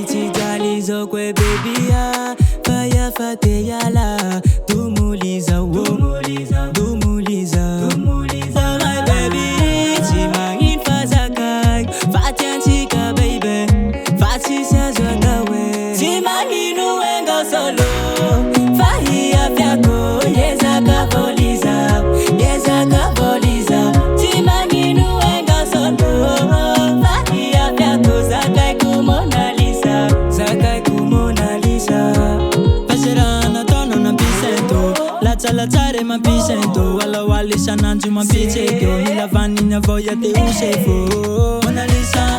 Ichijalizo kwe baby ya Faya fate yala Dumuliza wo Dumuliza Oh my baby Chimangin fazakai Fatianchika baby Fatisha zwakawe Chimangin uwenga solo Fahia fyako Yeza kaboliza Yeza kaboliza Chimangin uwenga solo Fahia fyako Zakai kumona Zakai kumona Lisa Passerana tono na pisento la tare ma pisento Wala wali shananju ma picheko Nila vanina voya te usefo Mona Lisa